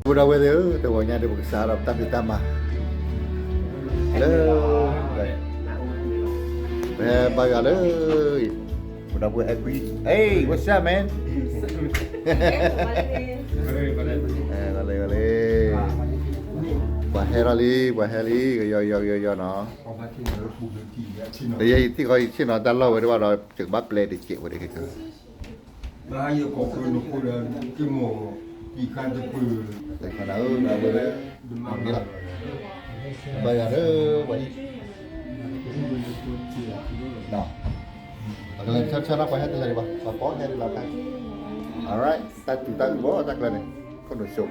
Udah wewe tewanya di Sarap tapi tambah. Halo. Bagai udah buat agree. Hey, what's up, man? Boleh. Baheli, yo nó. Bây giờ thì coi chứ nó đã lâu rồi đó rồi chừng bắp lên để chịu rồi cái cơ. Mà giờ có cái nó có cái mồ gì can cái bự. Để mà đỡ là bự đấy. Như là. Bây giờ đó vậy. Đó. Lên cho nó quay hết đây đi bà. Bà có hết đi làm cái. Alright, chúng ta bố tắt lên này. Có đồ sụp.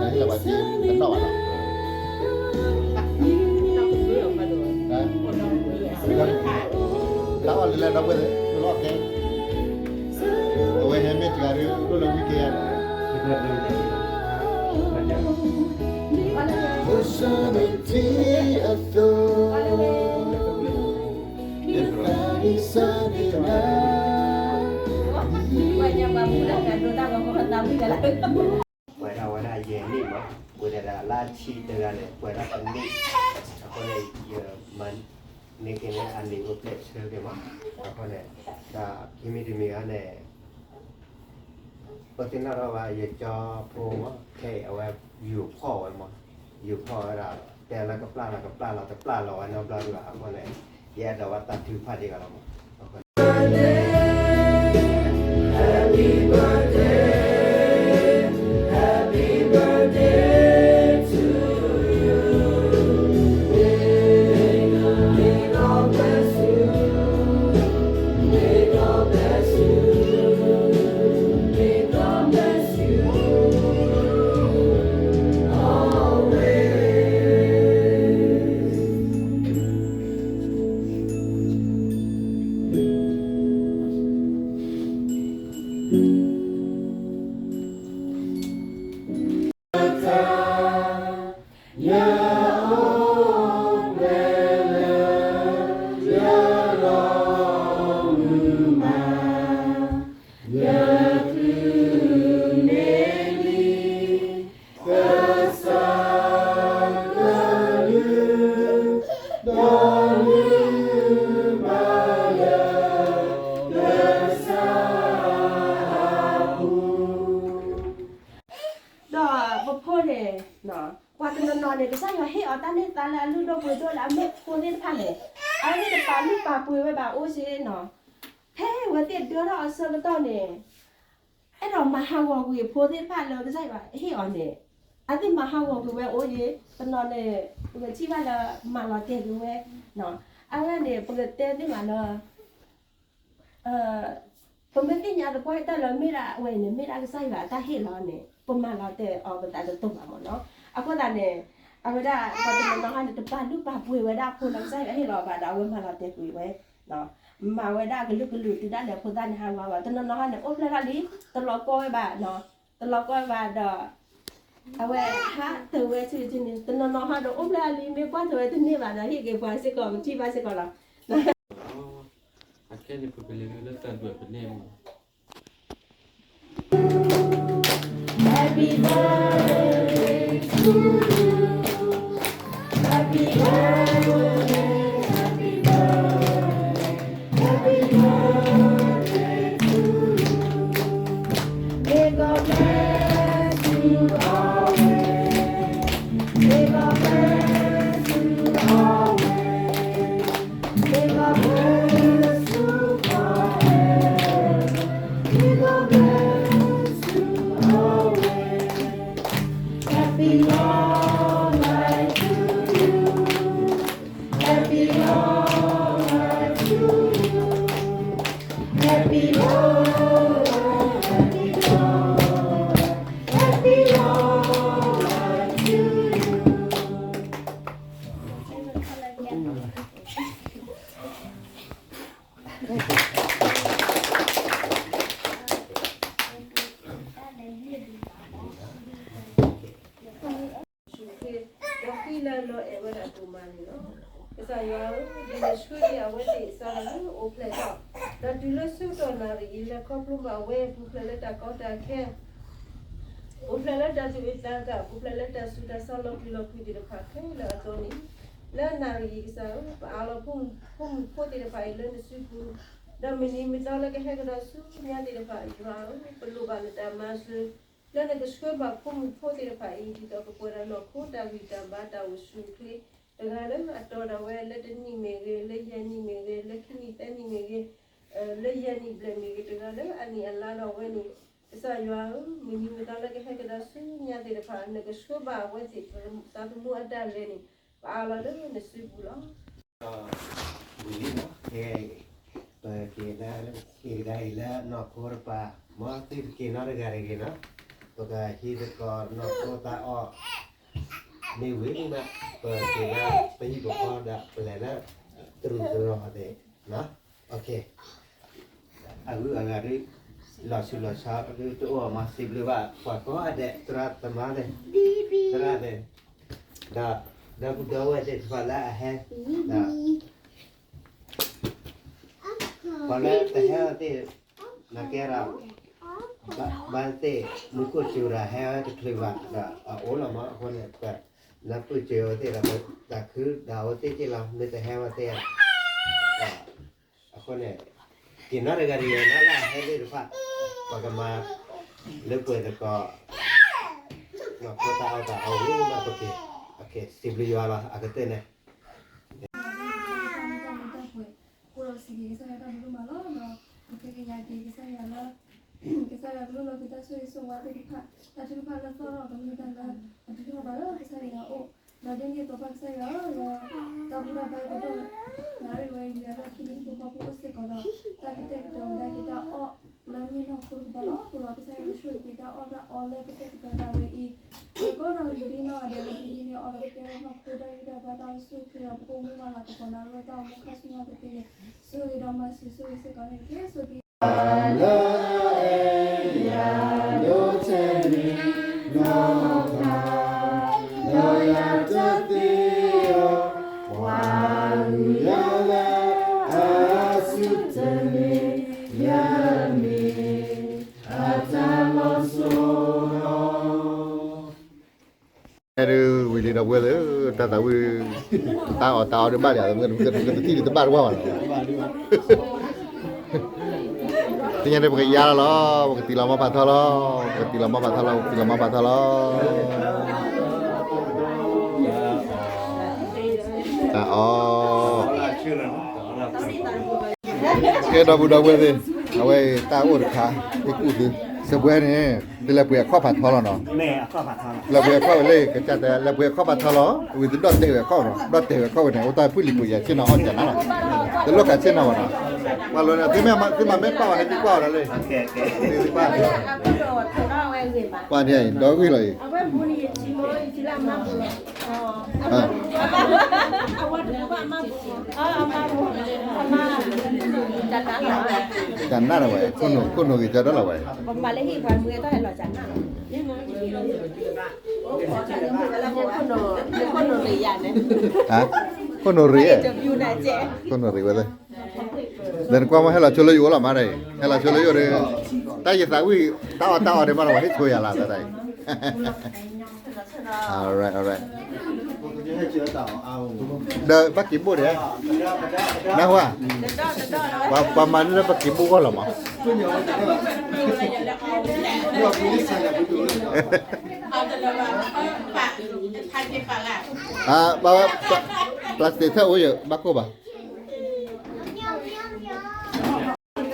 Đấy là bà chị Ấn Độ à? Đó là lên đâu vậy? Tôi lo cái. Tôi em biết cái điều đó là cái gì? Quay đầu là về đi mà quay là la chi từ là này quay là phần đi con này giờ mình nên cái này anh đi có thể chơi cái mà con này là khi mình này có thể nào là giờ cho pro mà cái ởอยู่พ่อmàอยู่พ่อlàแต่ละกับปลาเราแต่ปลาเราอันนั้นปลาเราคนnàyแย่แต่ว่าตัดถือผ้าดีกับเราHappy birthday Happy birthday to you May God bless you May God bless you May God bless you này cái sao mà hết ở ta nên ta là lưu đâu vừa rồi là mất cô nên phan này ai nên là bà lúc bà bùi với bà ô xí nó thế vừa tiền đưa nó sơ cái to này ai đó mà hao vào quỷ phố nên phan là cái sao mà hết ở này ai thì mà hao vào quỷ với ô gì tao nói này vừa chỉ phải là mà là tiền rồi nó ai này vừa tiền thì mà nóผมไม่ได้ยาตะกวยแต่เราไม่ได้เว้ยเนี่ยไม่ได้ก็ใส่ว่าตาเห็นแล้วเนี่ยผมมาเราแต่เอาไปตาจะตุ่มอ่ะเนาะเอาก็ตาเนี่ยเอาไปได้พอจะมาหันจะป้าลูกป้าป่วยไว้ได้คนเราใส่ให้เราว่าดาวเว้ยมาเราแต่ป่วยไว้เนาะมาไว้ได้ก็ลึกก็หลุดได้แล้วคนตาเนี่ยหาว่าตอนนั้นเนาะเนี่ยโอ๊ยแล้วลิตลอดก้อยบ่าเนาะตลอดก้อยบ่าดอกเอาไว้ฮะเธอไว้ชื่อจริงตอนนั้นเนาะฮะดอกโอ๊ยแล้วลิไม่กว่าเธอไว้ที่นี่บ่าเนาะที่เก็บไว้สิก่อนที่ไว้สิก่อนละAkhirnya dipilih tahun 2006. Happy birthday to you. Happy birthday, happy birthday, happy birthday to you. May God bless you always. May God bless you always. May God bless you forever. May God bless you always. Happy long life to you. Happy long life to you. Happy long life, happy long life, happy long life to you. yo di la scuola a we sa la o pleta da di la su to na ri la ko plu ba we pu pleta ko ta ke o pleta su ita ta pu pleta su da sa lo pi di pa ke la to ni la na ri sa pa ala pum po di pa ile de su pu da mini mi ta la ke he da su nya di pa yo plu ba le ta ma su la na ke scuola ba pum po di pa I di to ko ra no ko ta vi ta ba ta u su kli Regarde, attends, ouais, le dernier méré, le yanni méré, le kinitani méré, le yanni bléméré, regarde, ani Allah la ouais ni, ça y a, mini me dans la que fait que dans ce n'y a des pas, ne que je peux pas ouais c'est, ça peut nous aider ni, par là le ne suis plus là. Buli no ke dai la no korpa ma ti ke na gare ke na to ka hi de ko no ko ta o ni we ni na ke na pe hi ko da ple na tru de na okay aga ri la sa tu o ma si ble ba ko ade tra ta ma de tra de da bu da wa de fa la ha da Pada teh tu nak kira bante muka curah heh tu kelewat dah. Olah mak kau ni tak nak tu curah tu dahคือดาวtu je lah ni teh tu. Aku ni kena dengan dia nak lah heh ni dapat. Bagaimana lepas tu kau nak kau tahu ni nak pergi. Okay, sibli jual lah aku tu ni. Sige, saya dah dulu malam, okey kerja di saya lah, saya dulu nak kita suruh semua tu kita, tapi kita nak sorang, kami kita nak, tapi kita baru saya oh, nanti dia topak saya lah, tapi dah baik betul, nari baik dia lah, kini kita fokus sekolah, tapi kita oh, nanti nak kurus baru, kurus saya usul kita oleh kita tahu ini, kalau nak jadi nak ada ini orang kita nak kita batal usul kita pun malah kita nak tahu muka semua tu ni. So ida masih so sekarang ni so di Aduh, Willy dah buat tu, tak tahu tahu dia balik, kita ti di tempat gua mana. Tiada dia pakai yar lah, pakai tilama patah lah, pakai tilama patah lah. Oh. Kita dah buat ni, awak tahu dah, ikut tu. Sebuah ni, bila buat kau patah lah no. Bila buat kau le, kerja dah, bila buat kau patah lah, itu dot dewa kau no, dot dewa kau ni, utai pulih punya, cina orang jangan lah. Terus kat cina mana? Kalau nanti memang kau hati kau lah le. Okay. Kau ni, dah gila lagi. Awak boleh cimo, cilam mampu. Jangan lah, wei. Kono kita dah lah, wei. Balik hi kan mui tu hello jangan. Kono riya ni. Hah? Kono riya. Interview nak je. Kono riya betul. Dan kau mah hello colo yo lah mana? Hello colo yo deh. Tapi tahu ada mana wei tu ya lah tadi. Alright. Dah pakai ibu dia. Nah wah. Paman dah pakai ibu kau lama. Bawa plastik tu oh ya, baku bah.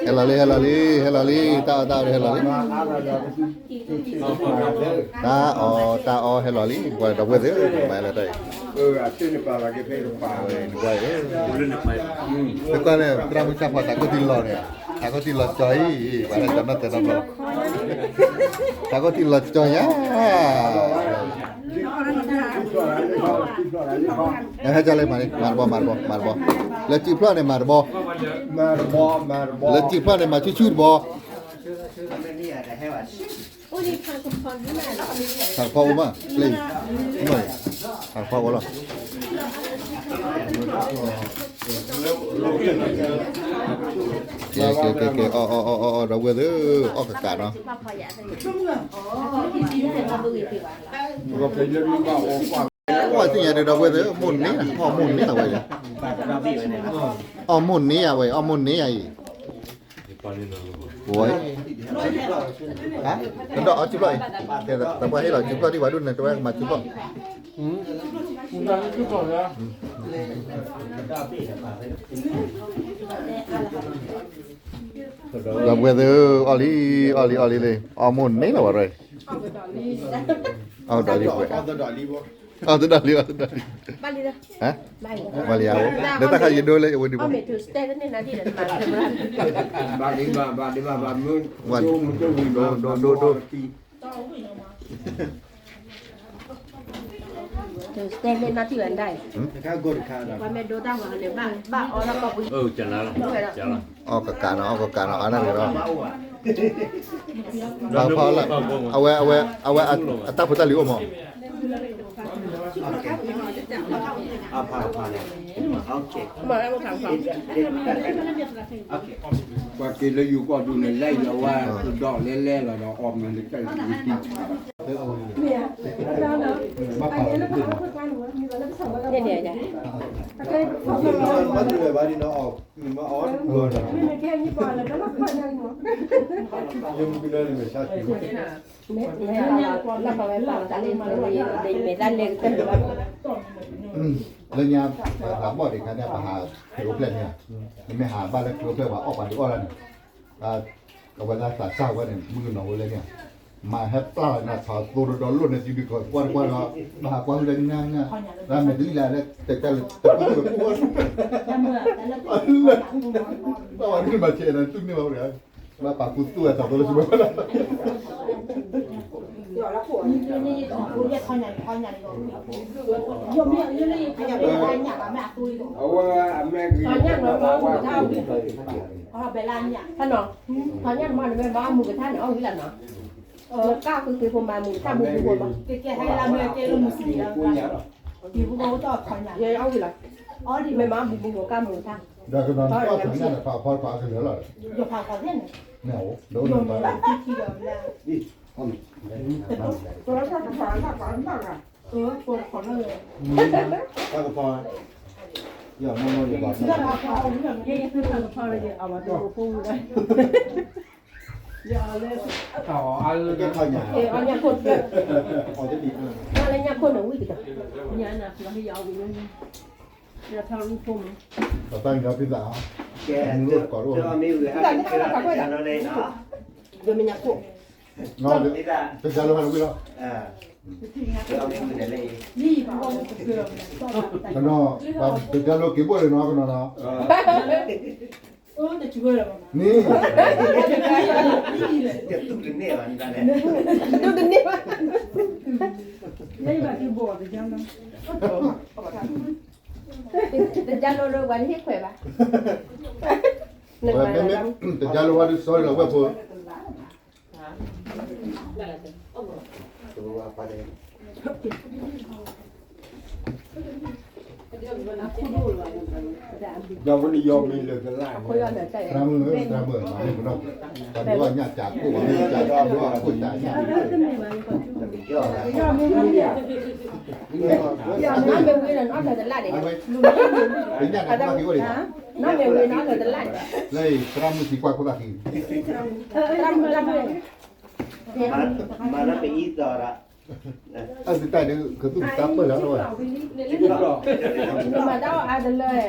Helali, tahu helali. Tahu helali, gua dah buat tu, main lah tadi. Asyik ni pala kita itu pala. Gua Bukan ni, terang siapa takut tilor ni. Takut tilor coy, pada jangan terang. Takut tilor coy ya. Yang jalan marbo. Lecih pula ni marbo. Lecih pula ni macam cucur bo. Thằng Phâu mà, lên, mày, thằng Phâu đó. เก๋อ๋อเราเวอร์ออกอากาศเนาะ ก็เป็นเรื่องนี้ก็โอ้กว่า ว่าที่อย่างเดียวเราเวอร์มุนนี้นะอ๋อมุนนี้นะเว้ย ปลาดาวบี้ไว้เนี่ย อ๋อมุนนี้อ่ะเว้ยอ๋อมุนนี้ไอ้ ปานนี้เนาะ โว้ยฮะกันดอกเอาจุ๊บเลยแต่ว่าให้เราจุ๊บที่วัดรุ่นนะแต่ว่ามาจุ๊บ คุณนั่งคือก่อนนะ ดาวบี้เนี่ยปลาไป เราเวอร์ออลี่เลยอ๋อมุนนี้นะวะเลยเอาดอลลี่เว้ย เอาตัวดอกลีบ่ เอาตัวดอลลี่บ้านนี้นะ ฮะ บ้านนี้ มาเลียวเดี๋ยวถ้าใครยืนด้วยเลยวันนี้ เอาเมทูสเตย์นี่นะที่เดินมาเดินมา บาดีบามึงมันจะวิ่งโด ทูสเตย์นี่นะที่เดินได้ ข้ากดข้าด ว่าแม่ดูตั้งว่าเนี่ยบ้าอ๋อแล้วก็บุญ จะละจะละ ออกกาเนาะอันนั้นเลยเนาะพอละเอาไว้อัตตาพุทธลิโอม เอาผ่าเนี่ยโอเค มาแล้วถามเขา ว่ากินแล้วอยู่ก็ดูในไร่แล้วว่าดอกเล่ๆแล้วเราออมมันใกล้กิน เนี่ยแล้วเนาะอันนี้แล้วเขาพูดกันว่ามีแล้วสองแล้วเนี่ยจ้ะก็เขา มันเลยว่าที่น้องออกมาออน ไม่แค่นี้ก่อนแล้วก็มาคนนึงเนาะ ยังไปเลยไม่ใช่ เนี่ยเราไปฟังตาเล่นมาเลยไม่ได้เล่นกันว่า เรื่องนี้ถามบ่เด็กกันเนี่ยมาหาโรเปลนเนี่ยไม่หาบ้านแล้วโรเปลนว่าออกไปดีกว่าแล้วเนี่ยก็เวลาตัดเศร้าว่าเนี่ยมือหนาวเลยเนี่ยมาแฮปปี้นะถอดตัวโดนลุ่นเนี่ยจีบีก่อนกวนเรามาหากวนเลยเนี่ยเนี่ยแล้วไม่ดีแล้วแต่ก็แบบกวนตอนนี้มาเชนตุ้งนี่มาเลยมาปากกุตัวต่อตัวเลยใช่ไหมล่ะ นี่กูเรียกเขาใหญ่ยมเนี่ยนี่ขยับไปเนี่ยแม่ตุย เอาว่าแม่คือว่า อ๋อเวลาเนี่ย ท่านเนาะท่านยันมาเนี่ยบ้ามือกับท่านเอาอย่างนี้แหละเนาะก้าวคือผมมามือถ้ามือผมมา แกให้เราเมื่อแกลงสีแล้วอยู่พวกเราต่อขยัน เยอะเอาอยู่ละอ๋อดีไม่มาบุบุหัวก้ามือท่าน เดี๋ยวก็นอนก็ถึงนั่นแหละพอกันเหลือเลย อยู่พาเขาเล่น เหนียวโดน ยม ไป แบบที่เดิมแล้วตัวเราถ้าจะสอนถ้าสอนบ้างอ่ะตัวขอเลย ถ้าก็พออย่ามั่วอย่าบอก เรื่องเราพอเรื่องนี้คือเราพอเลยเอามาดูฟูเลยอย่าเลย ต่ออัน แกเข้าหยา เอาเนี่ยคนเยอะ พอจะดี อะไรเนี่ยคนหนึ่งวิ่งกัน เนี่ยนะเราให้ยาวไปเลยเราทำฟู ต่อไปเราพิจารณา แกเจอมีอยู่แล้วจานเลยเนาะ เดี๋ยวมันอยากพูด นอน นี่ละ เป็นการรู้ให้รู้แล้ว เจอมีอยู่เลย นี่พวกเกลือ กันนอเป็นการรู้กี่บ่เลยเนาะกันเนาะ แต่ช่วยเรา นี่ เจ็บตุ้งถึงเนี่ยมันกันเลย ดูดินี่ว่า นี่แบบที่บอกเลยจังนะ แต่จะรู้วันที่แขวะหนึ่ง ว่า วัน เป็นแต่การรู้ว่าดิสอยเราว่าพอ ตัวปลาเด เราวันนี้ยอมมีเลยกันล่า คุยกันเดี๋ยวใจ ตรามือมาให้คุณน้องตอนนี้ว่าญาติจากผู้ว่าญาติจากผู้ว่าคนจ่ายญาติ เยอะนะ ยอมไม่ได้เนี่ย น้องเบลวีน่ะน้องเธอจะไล่เด็ก เป็นญาติจากผู้ว่าดี น้องเบลวีน้องเธอจะไล่ เลยตรามือสีกว่าคนละที รำเลย มาแล้วไปอีต่อละ อันสุดท้ายนี่คือตุ้มตับเปิดแล้วด้วย มาเดาอาจจะเลย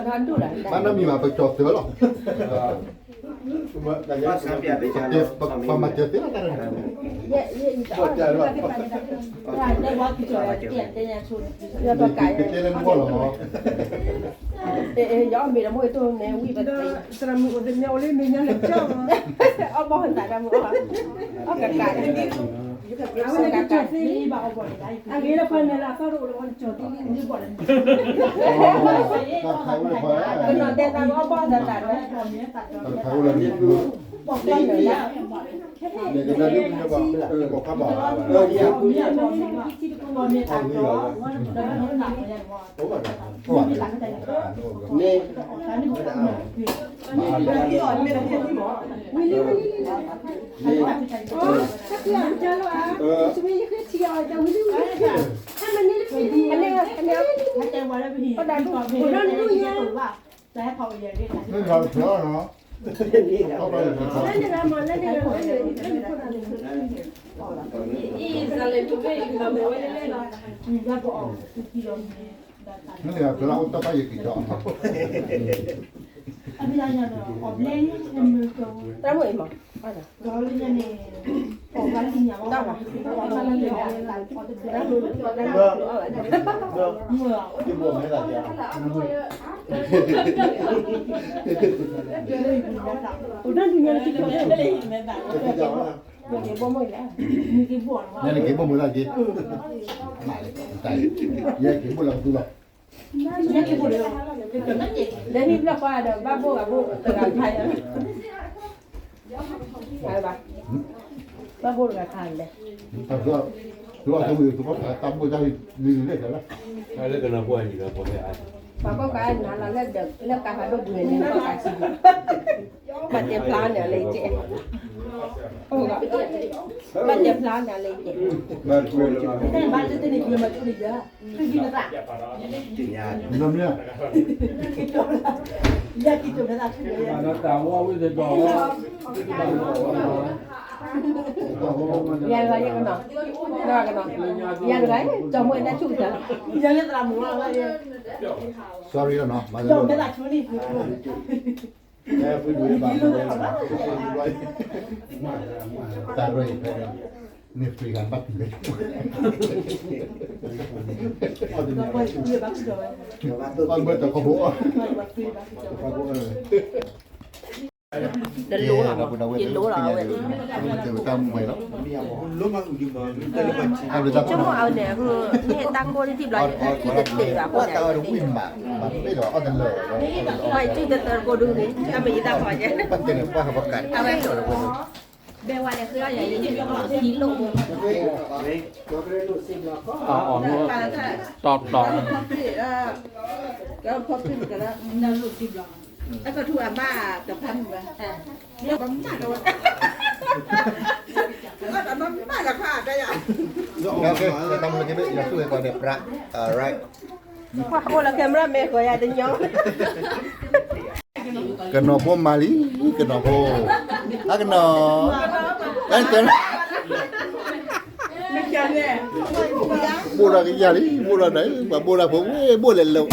ทานดูได้ มันน่ามีมาไปจอบเสือหรอก แต่ ก็ ยัง สับยาไปจาน เจ็บประมาณเจ็บที่นั่น เย่เย่อีต่อ ได้ว่าที่จะเปลี่ยนได้ยังชุด เรือประกาย เจ็บนั่นก็หรอ ย้อนมีละมวยตัวในวีบัตร สระมุกเดินเอาเลยมีเงินเหลือเจ้า เอาบ่หันตาดำเอากระกาย เอาเลยก็จอดที่นี่บ่เอาบ่ได้อันนี้เราคนเนี่ยเราก็รู้ว่าจอดที่นี่บ่ได้ ก็เขาเลยพอ ก็นอนแต่ตาเอาบ่หันตาดำ เขาเลย บอกได้เลยนะ เนี่ยก็ได้ยินบอกบอกเขาบอกเดียว นี่ตาโตแล้วมันหนักเลยว่า ผมว่า มีหลังใจ นี่ ฉันนี่ก็ต้องคือที่อ่อนไม่ได้ที่หมอวิลลี่วิลลี่นี่ถ้าเกิดเจอแล้วจะมีแค่ที่อ่อนจะวิลลี่วิลลี่ถ้ามันนี่อันนี้ถ้าเจอวันแล้วพี่ก็ได้ทุกคนนั่นดูยังว่าแต่เขาเรียนได้ นี่เราเชื่อเนาะ นี่นะ เข้าไปเลย นั่นจะมานั่นจะมานั่นจะมา ก็ก็ออกที่เรา นี่เนี่ยเราต้องไปกี่จอ อันนี้เนี่ยออกเล่นเป็นมือตัว ตั้งไว้มั้ง เราเล่นเนี่ยออกวันที่เนี่ยว่าวันนั้นเลยหลายคนจะได้ เมื่อ เมื่อ ที่บวมให้ละเดียว นั่นดูยังที่เขาได้เลยแม่บ้าน จะจะว่า เดี๋ยวบ่มื้อแล้ว มีกี่บวชว่า นี่กี่บ่มือละกี่มาเลยใจแยกกี่บ่ละดูละ เนี่ยกี่บวชเลยเป็นนั่นเอง เดี๋ยวนี้เราก็เดี๋ยวบ้าโบกับโบตะการไทยใช่ปะบ้าโบกับไทยเลย แต่ก็ถือว่าถือว่าตามมือได้ดีเลยกันละ Ada kena buat ni lah boleh ada. ป้าก็การนั้นเราเลิกเดี๋ยวเลิกการหาดอกเงินนี่ก็การสิบัดเจ็บพลานเนี่ยเลยเจ็บโอ้บัดเจ็บพลานเนี่ยเลยเจ็บ มาคุยแล้ว แต่บ้านจะได้กินมาทุกเดือนคือกินกระต่าย จุญญา น้ำเนี่ย อยากกินจนกระต่ายทุกเดือน Ana tahu awak dia bawa. ยังไงยังกันเนาะยังกันเนาะยังไงจอมวยได้ชุดจ้ะ ยังจะตามหมูอะไรเนี่ย sorry แล้วเนาะมา จนกระต่ายชุดนี้คือ Saya pun dua bang. ตาด้วยนี่ฟรีกันบัตรเลย เราไปคุยบ้างเดี๋ยว ตอนเมื่อตะขบ ไปคุยบ้างเดี๋ยว เดินรู้หรอยินรู้หรอเว้ย เดี๋ยวตามไปแล้ว Lu mah di mana? Tadi baca. เอาเลยตาม ชั่วโมงเอาเนี่ยคือนี่ตั้งโบที่เราคิดจะเตะอะคน ว่า เนี่ย ตาเราวิ่งแบบไม่หรอเอาแต่เลย ไม่ชื่อจะเตะโบดูนี่เอาไปยิงตาพอเนี่ย ปั้นเต็มป้าเขาประกาศ เอาไปจบแล้วคนเบลวันเนี่ยคืออะไรอย่างนี้ยิงลง Top top. ก็พบขึ้นกันแล้วเราหลุดดิบหรอแล้วก็ทั่วบ้ากับพันเลยเรียกว่าบ้ากันก็แต่มันบ้าราคาได้ยัง โอเคเราทำอะไรกันเนี่ยอย่าสู้ก่อนเดี๋ยวพระright ว่าโอ้ละแคมราแม่ก็อยากจะย้อน Kenapa Mali? Kenapa? Kenapa? Kan kan. Bora cái gì đi, bora đấy, mà bora cũng bora lên lâu.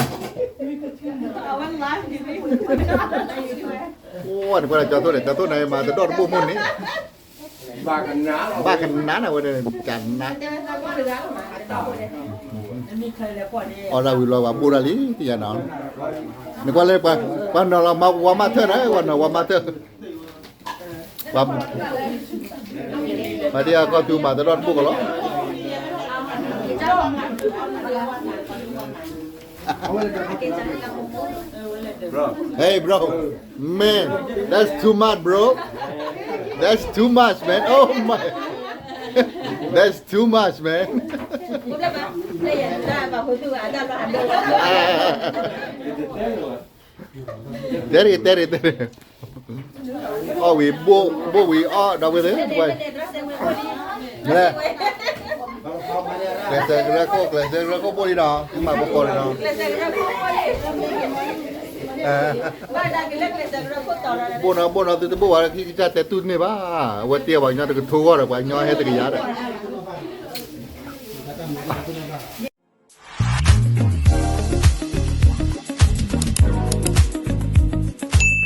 Ủa, thì phải cho tôi này mà tôi đốt bùm môn đấy. Ba cái ná nào đây, chán ná. Ở đâu rồi mà bora lý thì giờ nào? Mình qua lên qua nó là mau qua mặt thơ đấy, qua nó qua mặt thơ. Qua. Mà đi có chú mà tôi đón bùm rồi. Hey bro, man, that's too much, bro. That's too much, man. Oh my, that's too much, man. Teri. Oh, we đâu với thế? Vậy. Nè. Leser ko boleh dah. Cuma bokor dah. Bona tu bawa kita tetut ni ba. Awak tiap banyak tu ketua dah, banyak hari tu kerja dah.